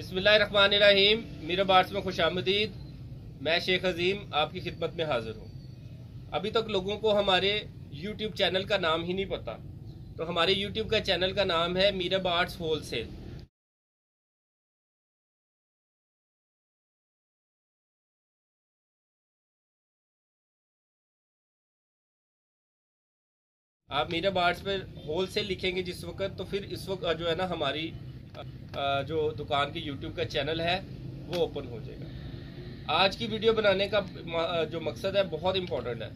बिस्मिल्लाहिर्रहमानिर्रहीम। मीरा बार्ट्स में खुशामदीद। मैं शेख अजीम आपकी खिदमत में हाजिर हूँ। अभी तक लोगों को हमारे YouTube चैनल का नाम ही नहीं पता, तो हमारे YouTube का चैनल का नाम है मीरा बार्ट्स होलसेल। आप मीरा बार्ट्स पर होलसेल लिखेंगे जिस वक्त, तो फिर इस वक्त जो है ना हमारी जो दुकान की YouTube का चैनल है वो ओपन हो जाएगा। आज की वीडियो बनाने का जो मकसद है बहुत इम्पोर्टेंट है।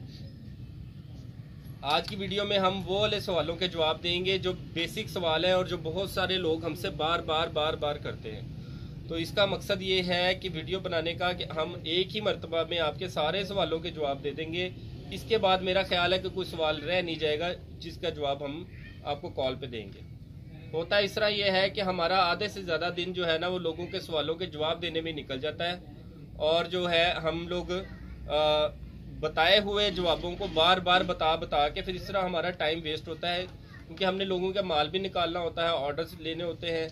आज की वीडियो में हम वो वाले सवालों के जवाब देंगे जो बेसिक सवाल है और जो बहुत सारे लोग हमसे बार बार करते हैं। तो इसका मकसद ये है कि वीडियो बनाने का कि हम एक ही मर्तबा में आपके सारे सवालों के जवाब दे देंगे। इसके बाद मेरा ख्याल है कि कोई सवाल रह नहीं जाएगा जिसका जवाब हम आपको कॉल पे देंगे। होता इस तरह यह है कि हमारा आधे से ज़्यादा दिन जो है ना वो लोगों के सवालों के जवाब देने में निकल जाता है, और जो है हम लोग बताए हुए जवाबों को बार बार बता के फिर इस तरह हमारा टाइम वेस्ट होता है, क्योंकि हमने लोगों का माल भी निकालना होता है, ऑर्डर्स लेने होते हैं,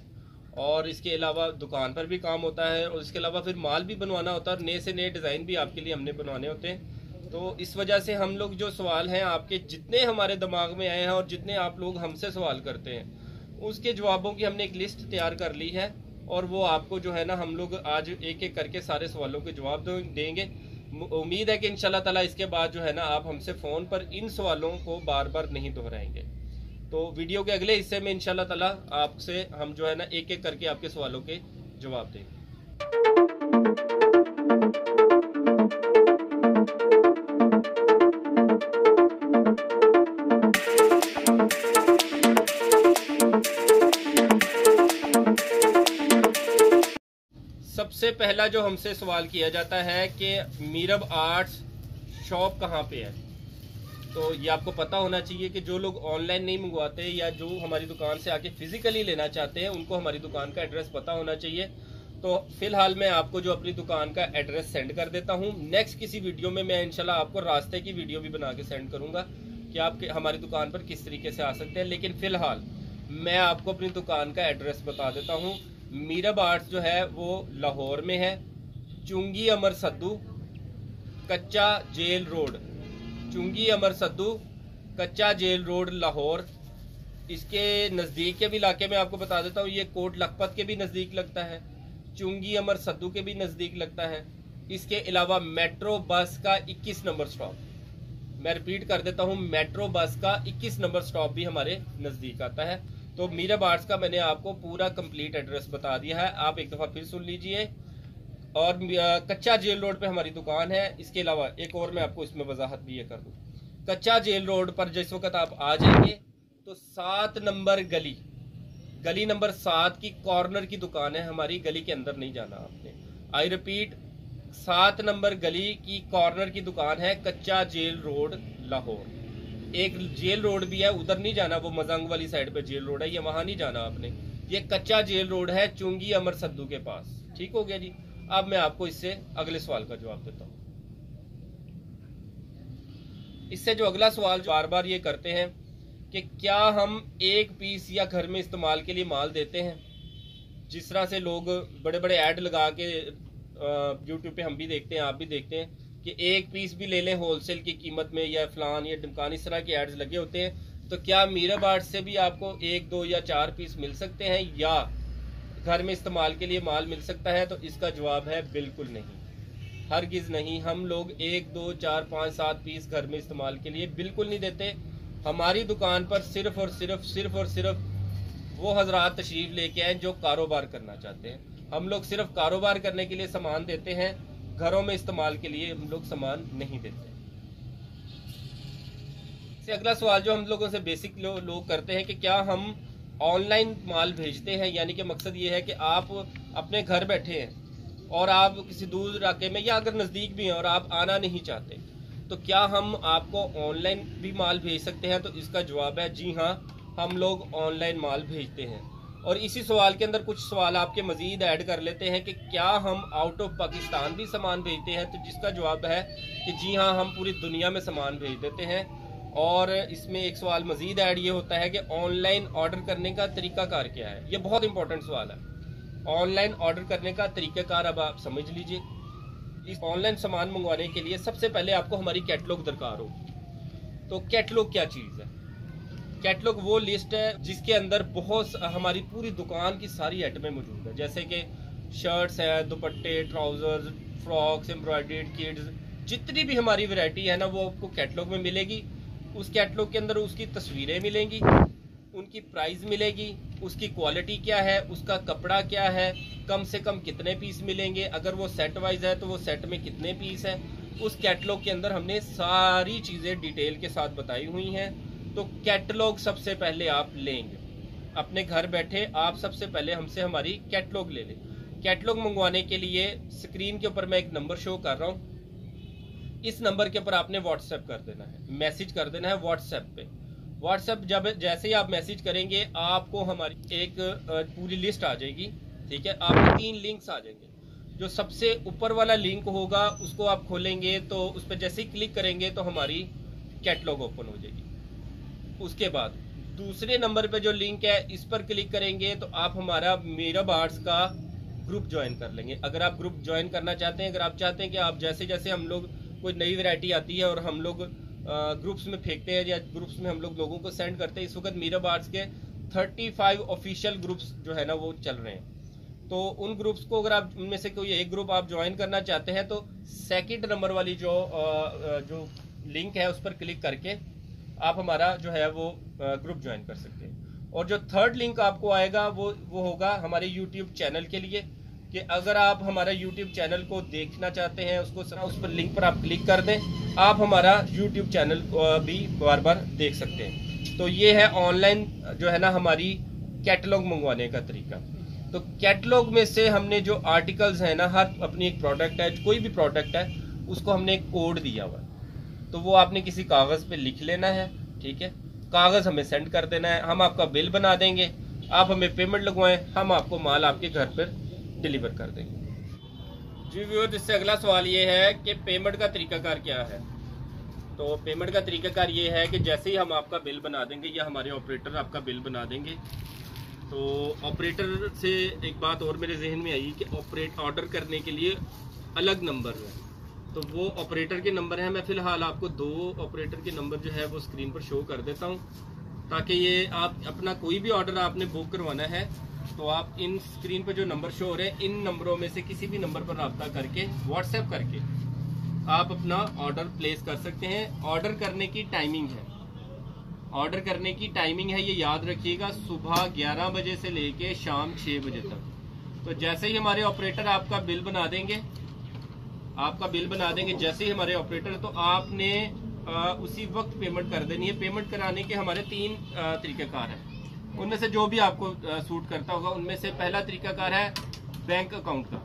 और इसके अलावा दुकान पर भी काम होता है, और इसके अलावा फिर माल भी बनवाना होता है और नए से नए डिज़ाइन भी आपके लिए हमने बनवाने होते हैं। तो इस वजह से हम लोग जो सवाल हैं आपके जितने हमारे दिमाग में आए हैं और जितने आप लोग हमसे सवाल करते हैं उसके जवाबों की हमने एक लिस्ट तैयार कर ली है, और वो आपको जो है ना हम लोग आज एक एक करके सारे सवालों के जवाब देंगे। उम्मीद है कि इंशाल्लाह ताला इसके बाद जो है ना आप हमसे फ़ोन पर इन सवालों को बार बार नहीं दोहराएंगे। तो वीडियो के अगले हिस्से में इंशाल्लाह ताला आपसे हम जो है ना एक एक करके आपके सवालों के जवाब देंगे। सबसे पहला जो हमसे सवाल किया जाता है कि मीरा आर्ट्स शॉप कहाँ पे है। तो ये आपको पता होना चाहिए कि जो लोग ऑनलाइन नहीं मंगवाते या जो हमारी दुकान से आके फिजिकली लेना चाहते हैं उनको हमारी दुकान का एड्रेस पता होना चाहिए। तो फिलहाल मैं आपको जो अपनी दुकान का एड्रेस सेंड कर देता हूँ। नेक्स्ट किसी वीडियो में मैं इंशाल्लाह आपको रास्ते की वीडियो भी बना के सेंड करूँगा कि आप हमारी दुकान पर किस तरीके से आ सकते हैं। लेकिन फ़िलहाल मैं आपको अपनी दुकान का एड्रेस बता देता हूँ। मीरा बार्ट्स जो है वो लाहौर में है, चुंगी अमर सद्दू, कच्चा जेल रोड, चुंगी अमर सद्दू, कच्चा जेल रोड, लाहौर। इसके नज़दीक के भी इलाके में आपको बता देता हूँ, ये कोट लखपत के भी नज़दीक लगता है, चुंगी अमर सद्दू के भी नज़दीक लगता है। इसके अलावा मेट्रो बस का 21 नंबर स्टॉप, मैं रिपीट कर देता हूँ, मेट्रो बस का 21 नंबर स्टॉप भी हमारे नज़दीक आता है। तो मीरा बार्ट्स का मैंने आपको पूरा कंप्लीट एड्रेस बता दिया है, आप एक दफ़ा फिर सुन लीजिए। और कच्चा जेल रोड पे हमारी दुकान है। इसके अलावा एक और मैं आपको इसमें वजाहत भी ये कर दूँ, कच्चा जेल रोड पर जिस वक्त आप आ जाएंगे तो 7 नंबर गली नंबर 7 की कॉर्नर की दुकान है हमारी। गली के अंदर नहीं जाना आपने। आई रिपीट, 7 नंबर गली की कॉर्नर की दुकान है, कच्चा जेल रोड, लाहौर। एक जेल रोड भी है, उधर नहीं जाना, वो मजंग वाली साइड पे जेल रोड है, ये वहां नहीं जाना आपने। ये कच्चा जेल रोड है चुंगी अमर सद्दू के पास। ठीक हो गया जी। अब मैं आपको इससे अगले सवाल का जवाब देता हूँ। इससे जो अगला सवाल जो बार बार ये करते हैं कि क्या हम एक पीस या घर में इस्तेमाल के लिए माल देते हैं। जिस तरह से लोग बड़े बड़े ऐड लगा के यूट्यूब पे हम भी देखते हैं, आप भी देखते हैं कि एक पीस भी ले लें होलसेल की कीमत में, या फलान या ढमकान, इस तरह के एड्स लगे होते हैं। तो क्या मीरा बार्ट्स से भी आपको 1, 2 या 4 पीस मिल सकते हैं या घर में इस्तेमाल के लिए माल मिल सकता है। तो इसका जवाब है बिल्कुल नहीं, हरगिज नहीं। हम लोग 1, 2, 4, 5, 7 पीस घर में इस्तेमाल के लिए बिल्कुल नहीं देते। हमारी दुकान पर सिर्फ और सिर्फ वो हजरात तशरीफ लेके आए जो कारोबार करना चाहते हैं। हम लोग सिर्फ कारोबार करने के लिए सामान देते हैं, घरों में इस्तेमाल के लिए हम लोग सामान नहीं देते। से अगला सवाल जो हम लोगों से बेसिक लोग करते हैं कि क्या हम ऑनलाइन माल भेजते हैं। यानी कि मकसद ये है कि आप अपने घर बैठे हैं और आप किसी दूर इलाके में या अगर नज़दीक भी हैं और आप आना नहीं चाहते, तो क्या हम आपको ऑनलाइन भी माल भेज सकते हैं। तो इसका जवाब है जी हाँ, हम लोग ऑनलाइन माल भेजते हैं। और इसी सवाल के अंदर कुछ सवाल आपके मजीद ऐड कर लेते हैं कि क्या हम आउट ऑफ पाकिस्तान भी सामान भेजते हैं। तो जिसका जवाब है कि जी हाँ, हम पूरी दुनिया में सामान भेज देते हैं। और इसमें एक सवाल मजीद ऐड ये होता है कि ऑनलाइन ऑर्डर करने का तरीकाकार क्या है। ये बहुत इंपॉर्टेंट सवाल है। ऑनलाइन ऑर्डर करने का तरीकाकार अब आप समझ लीजिए। इस ऑनलाइन सामान मंगवाने के लिए सबसे पहले आपको हमारी कैटलॉग दरकार हो। तो कैटलॉग क्या चीज़ है? कैटलॉग वो लिस्ट है जिसके अंदर बहुत हमारी पूरी दुकान की सारी आइटमें मौजूद है, जैसे कि शर्ट्स है, दुपट्टे, ट्राउजर्स, फ्रॉक्स, एम्ब्रॉयडर्ड, किड्स, जितनी भी हमारी वैरायटी है ना वो आपको कैटलॉग में मिलेगी। उस कैटलॉग के अंदर उसकी तस्वीरें मिलेंगी, उनकी प्राइस मिलेगी, उसकी क्वालिटी क्या है, उसका कपड़ा क्या है, कम से कम कितने पीस मिलेंगे, अगर वो सेट वाइज है तो वो सेट में कितने पीस है। उस कैटलॉग के अंदर हमने सारी चीज़ें डिटेल के साथ बताई हुई हैं। तो कैटलॉग सबसे पहले आप लेंगे अपने घर बैठे, आप सबसे पहले हमसे हमारी कैटलॉग ले लें। कैटलॉग मंगवाने के लिए स्क्रीन के ऊपर मैं एक नंबर शो कर रहा हूँ, इस नंबर के ऊपर आपने व्हाट्सएप कर देना है, मैसेज कर देना है व्हाट्सएप पे। व्हाट्सएप जब जैसे ही आप मैसेज करेंगे आपको हमारी एक पूरी लिस्ट आ जाएगी, ठीक है। आपको 3 लिंक्स आ जाएंगे। जो सबसे ऊपर वाला लिंक होगा उसको आप खोलेंगे तो उस पर जैसे ही क्लिक करेंगे तो हमारी कैटलॉग ओपन हो जाएगी। उसके बाद दूसरे नंबर पे जो लिंक है इस पर क्लिक करेंगे तो आप हमारा मीरब आर्ट्स का ग्रुप ज्वाइन कर लेंगे। अगर आप ग्रुप ज्वाइन करना चाहते हैं, अगर आप चाहते हैं कि आप जैसे जैसे हम लोग कोई नई वैरायटी आती है और हम लोग ग्रुप्स में फेंकते हैं या ग्रुप्स में हम लोग लोगों को सेंड करते हैं, इस वक्त मीरब आर्ट्स के 35 ऑफिशियल ग्रुप्स जो है ना वो चल रहे हैं। तो उन ग्रुप्स को अगर आप उनमें से कोई एक ग्रुप आप ज्वाइन करना चाहते हैं तो सेकंड नंबर वाली जो लिंक है उस पर क्लिक करके आप हमारा जो है वो ग्रुप ज्वाइन कर सकते हैं। और जो थर्ड लिंक आपको आएगा वो होगा हमारे यूट्यूब चैनल के लिए, कि अगर आप हमारा YouTube चैनल को देखना चाहते हैं उसको उस पर लिंक पर आप क्लिक कर दें, आप हमारा YouTube चैनल भी बार बार देख सकते हैं। तो ये है ऑनलाइन जो है ना हमारी कैटलॉग मंगवाने का तरीका। तो कैटलॉग में से हमने जो आर्टिकल्स हैं ना, हर अपनी एक प्रोडक्ट है, कोई भी प्रोडक्ट है उसको हमने एक कोड दिया हुआ है, तो वो आपने किसी कागज़ पे लिख लेना है, ठीक है। कागज़ हमें सेंड कर देना है, हम आपका बिल बना देंगे, आप हमें पेमेंट लगवाएं, हम आपको माल आपके घर पर डिलीवर कर देंगे। जी व्यूअर्स, इससे अगला सवाल ये है कि पेमेंट का तरीकाकार क्या है। तो पेमेंट का तरीकाकार ये है कि जैसे ही हम आपका बिल बना देंगे या हमारे ऑपरेटर आपका बिल बना देंगे, तो ऑपरेटर से एक बात और मेरे जहन में आई कि ऑर्डर करने के लिए अलग नंबर है, तो वो ऑपरेटर के नंबर है। मैं फ़िलहाल आपको 2 ऑपरेटर के नंबर जो है वो स्क्रीन पर शो कर देता हूँ, ताकि ये आप अपना कोई भी ऑर्डर आपने बुक करवाना है तो आप इन स्क्रीन पर जो नंबर शो हो रहे हैं इन नंबरों में से किसी भी नंबर पर रब्ता करके व्हाट्सएप करके आप अपना ऑर्डर प्लेस कर सकते हैं। ऑर्डर करने की टाइमिंग है, ऑर्डर करने की टाइमिंग है ये याद रखिएगा, सुबह 11 बजे से लेके शाम 6 बजे तक। तो जैसे ही हमारे ऑपरेटर आपका बिल बना देंगे, जैसे ही हमारे ऑपरेटर, तो आपने उसी वक्त पेमेंट कर देनी है। पेमेंट कराने के हमारे 3 तरीक़ाकार हैं, उनमें से जो भी आपको सूट करता होगा। उनमें से पहला तरीकाकार है बैंक अकाउंट का,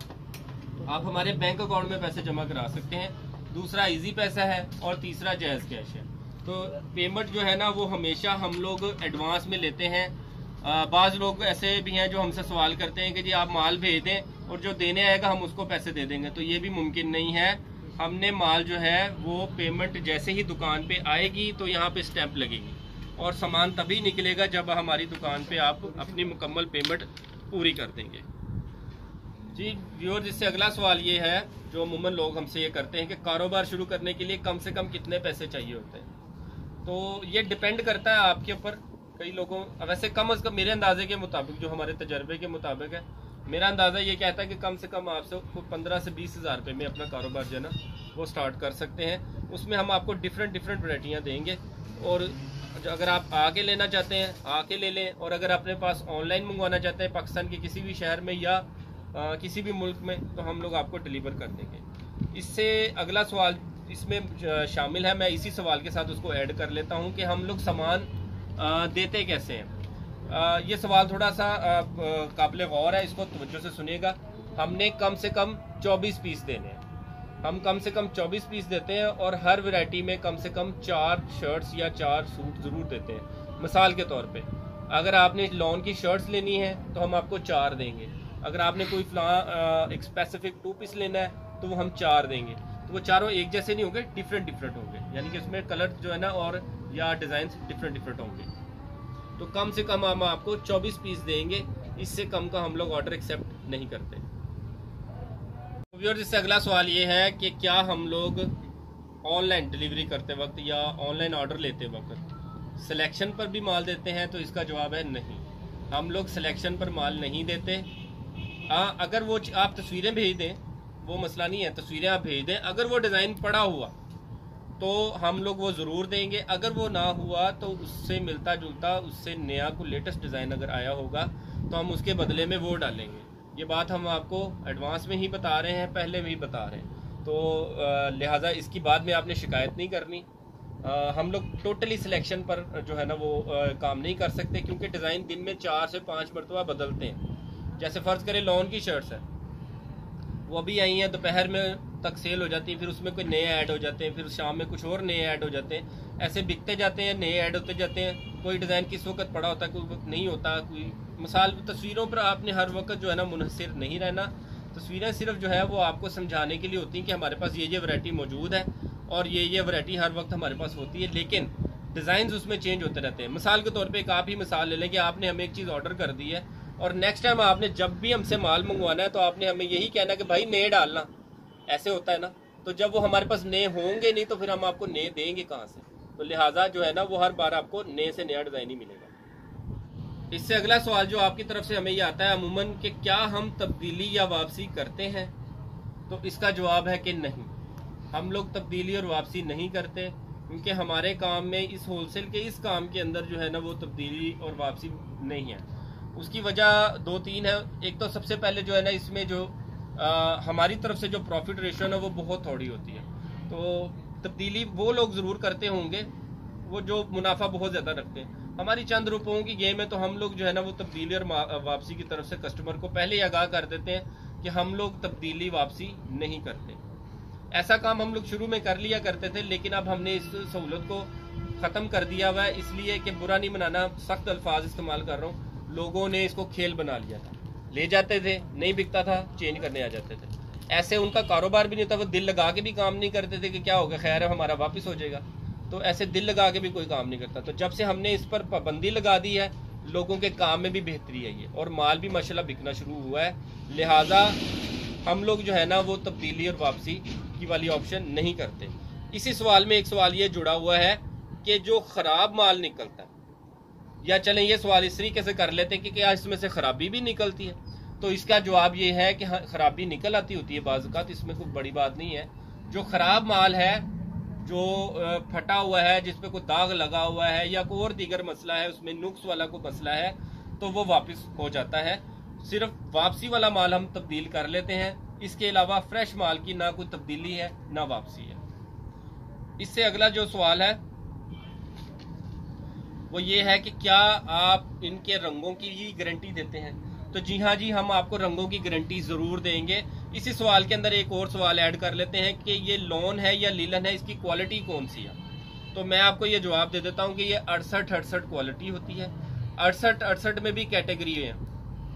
आप हमारे बैंक अकाउंट में पैसे जमा करा सकते हैं। दूसरा इजी पैसा है और तीसरा जायज़ कैश है। तो पेमेंट जो है ना वो हमेशा हम लोग एडवांस में लेते हैं। बाज़ लोग ऐसे भी हैं जो हमसे सवाल करते हैं कि जी आप माल भेज दें और जो देने आएगा हम उसको पैसे दे देंगे, तो ये भी मुमकिन नहीं है। हमने माल जो है वो पेमेंट जैसे ही दुकान पे आएगी तो यहाँ पे स्टैंप लगेगी और सामान तभी निकलेगा जब हमारी दुकान पे आप अपनी मुकम्मल पेमेंट पूरी कर देंगे। जी व्यूअर्स, इससे अगला सवाल ये है जो अमूमन लोग हमसे ये करते हैं कि कारोबार शुरू करने के लिए कम से कम कितने पैसे चाहिए होते हैं। तो ये डिपेंड करता है आपके ऊपर। कई लोगों, वैसे कम अज़ कम मेरे अंदाजे के मुताबिक, जो हमारे तजर्बे के मुताबिक है, मेरा अंदाज़ा ये कहता है कि कम से कम आपसे 15 से 20 हज़ार रुपये में अपना कारोबार जो है ना वो स्टार्ट कर सकते हैं। उसमें हम आपको डिफरेंट वैरायटियाँ देंगे और अगर आप आके लेना चाहते हैं आके ले लें, और अगर अपने पास ऑनलाइन मंगवाना चाहते हैं पाकिस्तान के किसी भी शहर में या किसी भी मुल्क में, तो हम लोग आपको डिलीवर कर देंगे। इससे अगला सवाल इसमें शामिल है, मैं इसी सवाल के साथ उसको ऐड कर लेता हूं कि हम लोग सामान देते कैसे हैं। ये सवाल थोड़ा सा काबिल गौर है, इसको तवज्जो से सुनिएगा। हमने कम से कम 24 पीस देने हैं, हम कम से कम 24 पीस देते हैं और हर वैरायटी में कम से कम 4 शर्ट्स या 4 सूट ज़रूर देते हैं। मिसाल के तौर पे अगर आपने लॉन की शर्ट्स लेनी है तो हम आपको 4 देंगे। अगर आपने कोई एक स्पेसिफिक 2 पीस लेना है तो वो हम 4 देंगे। तो वो चारों एक जैसे नहीं होंगे, डिफरेंट होंगे, यानी कि उसमें कलर जो है ना और या डिज़ाइन डिफरेंट होंगे। तो कम से कम हम आपको 24 पीस देंगे इससे कम का हम लोग ऑर्डर एक्सेप्ट नहीं करते। व्यूअर्स, इससे अगला सवाल ये है कि क्या हम लोग ऑनलाइन डिलीवरी करते वक्त या ऑनलाइन ऑर्डर लेते वक्त सिलेक्शन पर भी माल देते हैं? तो इसका जवाब है नहीं, हम लोग सिलेक्शन पर माल नहीं देते। अगर वो आप तस्वीरें भेज दें वो मसला नहीं है, तस्वीरें आप भेज दें, अगर वो डिज़ाइन पड़ा हुआ तो हम लोग वो ज़रूर देंगे। अगर वो ना हुआ तो उससे मिलता जुलता, उससे नया कोई लेटेस्ट डिज़ाइन अगर आया होगा तो हम उसके बदले में वो डालेंगे। ये बात हम आपको एडवांस में ही बता रहे हैं, पहले भी बता रहे हैं, तो लिहाजा इसकी बाद में आपने शिकायत नहीं करनी। हम लोग टोटली सिलेक्शन पर जो है ना वो काम नहीं कर सकते, क्योंकि डिज़ाइन दिन में 4 से 5 मरतबा बदलते हैं। जैसे फ़र्ज़ करें लॉन की शर्ट्स है, वो अभी आई हैं, दोपहर में तक सेल हो जाती है, फिर उसमें कोई नए ऐड हो जाते हैं, फिर शाम में कुछ और नए ऐड हो जाते हैं, ऐसे बिकते जाते हैं, नए ऐड होते जाते हैं। कोई डिज़ाइन किस वक्त पड़ा होता है, कोई वक्त नहीं होता। कोई मिसाल तस्वीरों पर आपने हर वक्त जो है ना मुनहसिर नहीं रहना। तस्वीरें सिर्फ जो है वो आपको समझाने के लिए होती हैं कि हमारे पास ये वैरायटी मौजूद है और ये वैरायटी हर वक्त हमारे पास होती है, लेकिन डिज़ाइन उसमें चेंज होते रहते हैं। मिसाल के तौर पे एक आप ही मिसाल ले लें कि आपने हमें एक चीज़ ऑर्डर कर दी है और नेक्स्ट टाइम आपने जब भी हमसे माल मंगवाना है तो आपने हमें यही कहना कि भाई नए डालना, ऐसे होता है ना। तो जब वो हमारे पास नए होंगे नहीं तो फिर हम आपको नए देंगे कहाँ से? तो लिहाजा जो है ना वो हर बार आपको नए से नया डिज़ाइन ही मिलेगा। इससे अगला सवाल जो आपकी तरफ से हमें ये आता है अमूमन कि क्या हम तब्दीली या वापसी करते हैं? तो इसका जवाब है कि नहीं, हम लोग तब्दीली और वापसी नहीं करते, क्योंकि हमारे काम में इस होलसेल के इस काम के अंदर जो है ना वो तब्दीली और वापसी नहीं है। उसकी वजह 2-3 है। एक तो सबसे पहले जो है ना इसमें जो हमारी तरफ से जो प्रॉफिट रेशियो है वो बहुत थोड़ी होती है। तो तब्दीली वो लोग ज़रूर करते होंगे वो जो मुनाफा बहुत ज़्यादा रखते हैं। हमारी चंद रुपयों की गेम है तो हम लोग जो है ना वो तब्दीली और वापसी की तरफ से कस्टमर को पहले ही आगाह कर देते हैं कि हम लोग तब्दीली वापसी नहीं करते। ऐसा काम हम लोग शुरू में कर लिया करते थे, लेकिन अब हमने इस सहूलत को ख़त्म कर दिया हुआ है, इसलिए कि बुरा नहीं मनाना, सख्त अल्फाज इस्तेमाल कर रहा हूँ। लोगों ने इसको खेल बना लिया था, ले जाते थे, नहीं बिकता था, चेंज करने आ जाते थे। ऐसे उनका कारोबार भी नहीं था, वो दिल लगा के भी काम नहीं करते थे कि क्या होगा, खैर है हमारा वापस हो जाएगा। तो ऐसे दिल लगा के भी कोई काम नहीं करता। तो जब से हमने इस पर पाबंदी लगा दी है, लोगों के काम में भी बेहतरी आई है और माल भी माशाल्लाह बिकना शुरू हुआ है। लिहाजा हम लोग जो है ना वो तब्दीली और वापसी की वाली ऑप्शन नहीं करते। इसी सवाल में एक सवाल ये जुड़ा हुआ है कि जो ख़राब माल निकलता है, या चलें ये सवाल इस तरीके से कर लेते हैं कि क्या इसमें से ख़राबी भी निकलती है? तो इसका जवाब ये है कि हाँ, ख़राबी निकल आती होती है बाज़ औक़ात, इसमें कोई बड़ी बात नहीं है। जो ख़राब माल है, जो फटा हुआ है, जिस पे कोई दाग लगा हुआ है या कोई और दीगर मसला है, उसमें नुक्स वाला कोई मसला है, तो वो वापस हो जाता है। सिर्फ वापसी वाला माल हम तब्दील कर लेते हैं, इसके अलावा फ्रेश माल की ना कोई तब्दीली है ना वापसी है। इससे अगला जो सवाल है वो ये है कि क्या आप इनके रंगों की ही गारंटी देते हैं? तो जी हाँ जी, हम आपको रंगों की गारंटी जरूर देंगे। इसी सवाल के अंदर एक और सवाल ऐड कर लेते हैं कि ये लॉन है या लीलन है, इसकी क्वालिटी कौन सी है? तो मैं आपको ये जवाब दे देता हूँ कि ये 68 क्वालिटी होती है। 68 में भी कैटेगरी है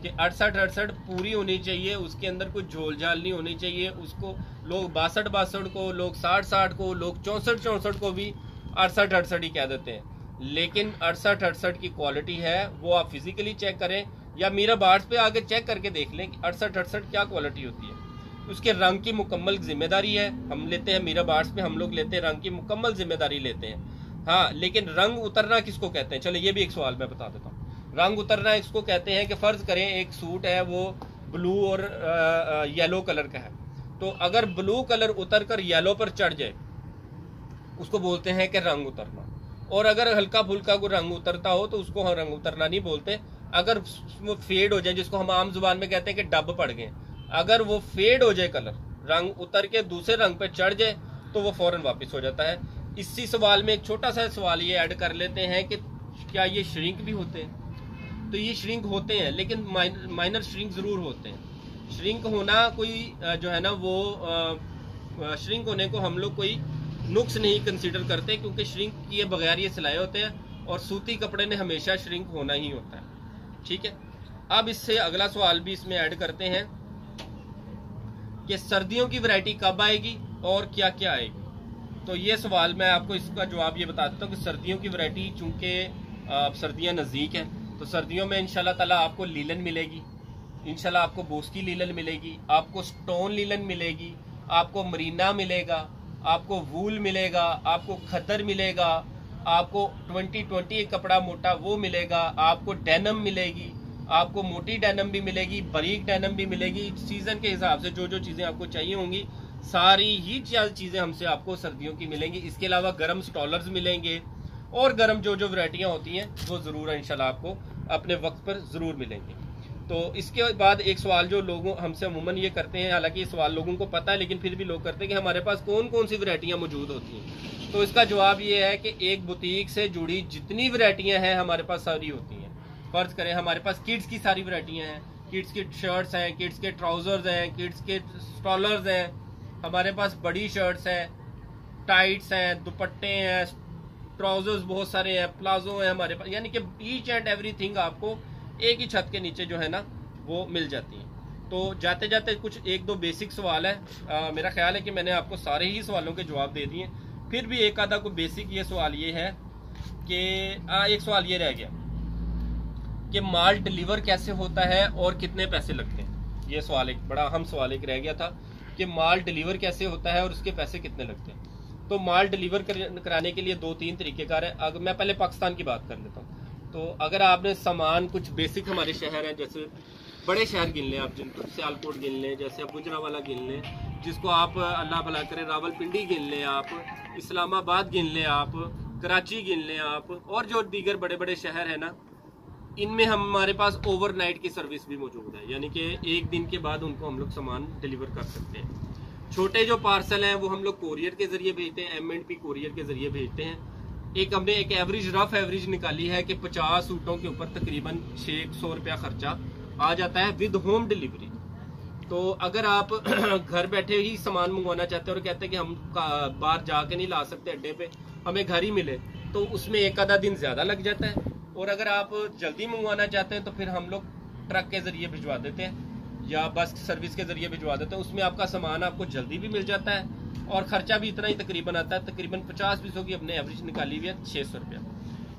कि 68 पूरी होनी चाहिए, उसके अंदर कोई झोल झाल नहीं होनी चाहिए। उसको लोग 62 को, लोग 60 को, लोग 64 को भी 68 ही कह देते हैं, लेकिन 68 की क्वालिटी है वो आप फिजिकली चेक करें या मीरब आर्ट्स पे आगे चेक करके देख लें कि 68 क्या क्वालिटी होती है। उसके रंग की मुकम्मल जिम्मेदारी है हम लेते हैं, मीरब आर्ट्स पे हम लोग लेते हैं, रंग की मुकम्मल जिम्मेदारी लेते हैं। हाँ, लेकिन रंग उतरना किसको कहते हैं? चलो ये भी एक सवाल मैं बता देता हूँ। रंग उतरना इसको कहते हैं कि फ़र्ज़ करें एक सूट है वो ब्लू और येलो कलर का है, तो अगर ब्लू कलर उतर कर येलो पर चढ़ जाए उसको बोलते हैं कि रंग उतरना। और अगर हल्का फुल्का कोई रंग उतरता हो तो उसको हम रंग उतरना नहीं बोलते। अगर वो फेड हो जाए, जिसको हम आम जुबान में कहते हैं कि डब पड़ गए, अगर वो फेड हो जाए, कलर रंग उतर के दूसरे रंग पे चढ़ जाए तो वो फौरन वापस हो जाता है। इसी सवाल में एक छोटा सा सवाल ये ऐड कर लेते हैं कि क्या ये श्रिंक भी होते हैं? तो ये श्रिंक होते हैं, लेकिन माइनर श्रिंक जरूर होते हैं। श्रिंक होना कोई जो है ना वो श्रिंक होने को हम लोग कोई नुक्स नहीं कंसीडर करते, क्योंकि श्रिंक किए बगैर ये सिलाए होते हैं और सूती कपड़े ने हमेशा श्रिंक होना ही होता है। ठीक है, अब इससे अगला सवाल भी इसमें ऐड करते हैं कि सर्दियों की वैरायटी कब आएगी और क्या क्या आएगी। तो ये सवाल मैं आपको इसका जवाब ये बता देता हूँ कि सर्दियों की वैरायटी, चूंकि अब सर्दियाँ नज़दीक हैं तो सर्दियों में इंशाल्लाह ताला आपको लीलन मिलेगी, इंशाल्लाह आपको बोस्की लीलन मिलेगी, आपको स्टोन लीलन मिलेगी, आपको मरीना मिलेगा, आपको वूल मिलेगा, आपको खद्दर मिलेगा, आपको 2020 एक कपड़ा मोटा वो मिलेगा, आपको डेनम मिलेगी, आपको मोटी डेनम भी मिलेगी, बारीक डेनम भी मिलेगी। सीजन के हिसाब से जो जो चीजें आपको चाहिए होंगी सारी ही चीजें हमसे आपको सर्दियों की मिलेंगी। इसके अलावा गर्म स्टॉलर्स मिलेंगे और गर्म जो जो वैरायटियां होती हैं वो जरूर इंशाल्लाह आपको अपने वक्त पर जरूर मिलेंगे। तो इसके बाद एक सवाल जो लोगों हमसे अमूमन ये करते हैं, हालांकि ये सवाल लोगों को पता है लेकिन फिर भी लोग करते हैं कि हमारे पास कौन कौन सी वैरायटियां मौजूद होती हैं। तो इसका जवाब ये है कि एक बुटीक से जुड़ी जितनी वैरायटियां हैं हमारे पास सारी होती हैं। फर्ज करें हमारे पास किड्स की सारी वैरायटियां हैं, किड्स के शर्ट्स हैं, किड्स के ट्राउजर्स हैं, किड्स के स्टॉलर्स हैं, हमारे पास बड़ी शर्ट्स हैं, टाइट्स हैं, दुपट्टे हैं, ट्राउजर्स बहुत सारे हैं, प्लाजो हैं हमारे पास, यानी कि ईच एंड एवरीथिंग आपको एक ही छत के नीचे जो है ना वो मिल जाती है। तो जाते जाते कुछ एक दो बेसिक सवाल है, मेरा ख्याल है कि मैंने आपको सारे ही सवालों के जवाब दे दिए। फिर भी एक आधा को बेसिक ये सवाल ये है कि एक सवाल ये रह गया कि माल डिलीवर कैसे होता है और कितने पैसे लगते हैं। ये सवाल एक बड़ा अहम सवाल एक रह गया था कि माल डिलीवर कैसे होता है और उसके पैसे कितने लगते हैं। तो माल डिलीवर कराने के लिए 2-3 तरीकेकार है। अगर मैं पहले पाकिस्तान की बात कर लेता हूँ, तो अगर आपने सामान कुछ बेसिक हमारे शहर हैं, जैसे बड़े शहर गिन लें आप, जिनको सियालकोट गिन लें, जैसे आप गुजरावाला गिन लें, जिसको आप अल्लाह भला करे रावलपिंडी गिन लें आप, इस्लामाबाद गिन लें आप, कराची गिन लें आप, और जो दीगर बड़े बड़े शहर हैं ना, इनमें हमारे पास ओवरनाइट की सर्विस भी मौजूद है, यानी कि एक दिन के बाद उनको हम लोग सामान डिलीवर कर सकते हैं। छोटे जो पार्सल हैं वो हम लोग कोरियर के जरिए भेजते हैं, M&P कोरियर के जरिए भेजते हैं। हमने एक रफ एवरेज निकाली है कि 50 सूटों के ऊपर तकरीबन 600 रुपया खर्चा आ जाता है विद होम डिलीवरी। तो अगर आप घर बैठे ही सामान मंगवाना चाहते हैं और कहते हैं कि हम बाहर जाके नहीं ला सकते अड्डे पे, हमें घर ही मिले, तो उसमें एक आधा दिन ज्यादा लग जाता है। और अगर आप जल्दी मंगवाना चाहते हैं तो फिर हम लोग ट्रक के जरिए भिजवा देते हैं या बस सर्विस के जरिए भिजवा देते हैं। उसमें आपका सामान आपको जल्दी भी मिल जाता है और खर्चा भी इतना ही तकरीबन आता है, तकरीबन 50 पीसों की अपने एवरेज निकाली हुई है 600 रुपया।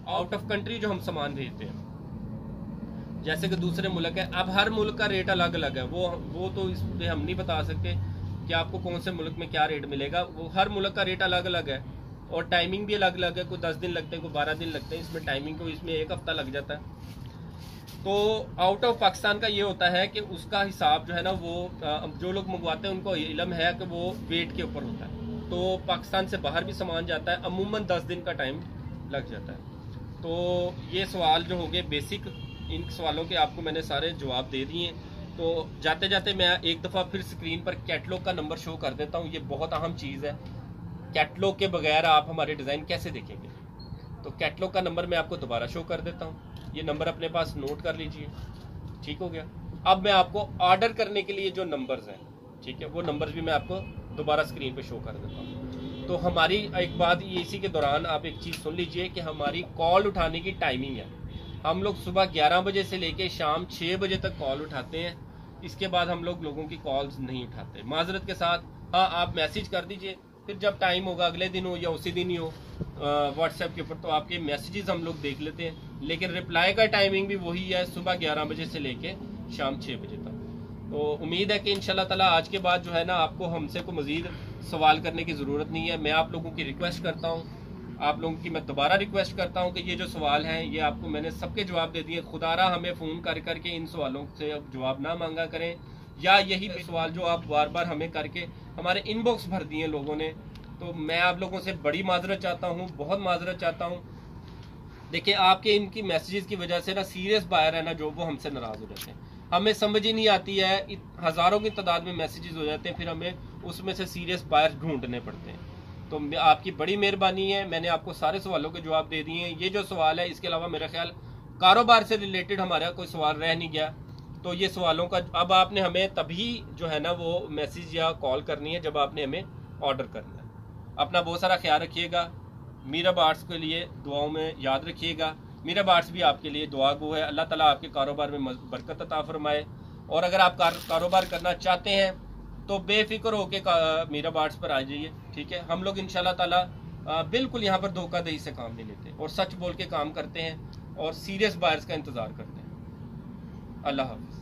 आउट ऑफ कंट्री जो हम सामान भेजते हैं, जैसे कि दूसरे मुल्क है, अब हर मुल्क का रेट अलग अलग है, वो तो इसमें हम नहीं बता सकते कि आपको कौन से मुल्क में क्या रेट मिलेगा। वो हर मुल्क का रेट अलग अलग है और टाइमिंग भी अलग अलग है, कोई 10 दिन लगते हैं, कोई 12 दिन लगते हैं। इसमें टाइमिंग को इसमें 1 हफ्ता लग जाता है। तो आउट ऑफ पाकिस्तान का ये होता है कि उसका हिसाब जो है ना, वो जो लोग मंगवाते हैं उनको इल्म है कि वो वेट के ऊपर होता है। तो पाकिस्तान से बाहर भी सामान जाता है, अमूमन 10 दिन का टाइम लग जाता है। तो ये सवाल जो हो गए बेसिक, इन सवालों के आपको मैंने सारे जवाब दे दिए। तो जाते जाते मैं एक दफ़ा फिर स्क्रीन पर कैटलॉग का नंबर शो कर देता हूँ। ये बहुत अहम चीज़ है, कैटलॉग के बगैर आप हमारे डिज़ाइन कैसे देखेंगे। तो कैटलॉग का नंबर मैं आपको दोबारा शो कर देता हूँ, ये नंबर अपने पास नोट कर लीजिए। ठीक हो गया। अब मैं आपको ऑर्डर करने के लिए जो नंबर्स हैं, ठीक है, वो नंबर्स भी मैं आपको दोबारा स्क्रीन पे शो कर देता हूँ। तो हमारी एक बात ये, इसी के दौरान आप एक चीज़ सुन लीजिए कि हमारी कॉल उठाने की टाइमिंग है। हम लोग सुबह 11 बजे से लेके शाम 6 बजे तक कॉल उठाते हैं, इसके बाद हम लोगों की कॉल्स नहीं उठाते, माजरत के साथ। हाँ, आप मैसेज कर दीजिए, फिर जब टाइम होगा, अगले दिन हो या उसी दिन ही हो, व्हाट्सएप के ऊपर, तो आपके मैसेजेस हम लोग देख लेते हैं। लेकिन रिप्लाई का टाइमिंग भी वही है, सुबह 11 बजे से लेके शाम 6 बजे तक। तो उम्मीद है कि इंशाल्लाह ताला आज के बाद जो है ना, आपको हमसे को मज़ीद सवाल करने की ज़रूरत नहीं है। मैं आप लोगों की रिक्वेस्ट करता हूँ, आप लोगों की मैं दोबारा रिक्वेस्ट करता हूँ कि ये जो सवाल हैं ये आपको मैंने सबके जवाब दे दिए। खुदारा हमें फ़ोन कर करके इन सवालों से अब जवाब ना मांगा करें, या यही सवाल जो आप बार बार हमें करके हमारे इनबॉक्स भर दिए लोगों ने। तो मैं आप लोगों से बड़ी माजरत चाहता हूँ, बहुत माजरत चाहता हूँ। देखिए, आपके इनकी मैसेजेस की वजह से ना सीरियस बायर है ना जो, वो हमसे नाराज़ हो जाते हैं। हमें समझ ही नहीं आती है, हज़ारों की तादाद में मैसेजेस हो जाते हैं, फिर हमें उसमें से सीरियस बायर ढूंढने पड़ते हैं। तो आपकी बड़ी मेहरबानी है, मैंने आपको सारे सवालों के जवाब दे दिए हैं। ये जो सवाल है, इसके अलावा मेरा ख्याल कारोबार से रिलेटेड हमारा कोई सवाल रह नहीं गया। तो ये सवालों का अब आपने हमें तभी जो है ना वो मैसेज या कॉल करनी है जब आपने हमें ऑर्डर करना है। अपना बहुत सारा ख्याल रखिएगा। मीरब आर्ट्स के लिए दुआओं में याद रखिएगा। मीरब आर्ट्स भी आपके लिए दुआ गो है। अल्लाह ताला आपके कारोबार में बरकत अता फरमाए। और अगर आप कारोबार करना चाहते हैं तो बेफिक्र होके मीरब आर्ट्स पर आ जाइए। ठीक है, हम लोग इंशाल्लाह ताला बिल्कुल यहाँ पर धोखाधड़ी से काम नहीं लेते और सच बोल के काम करते हैं। और सीरियस बायर्स का इंतजार करते हैं। अल्लाह हाफिज।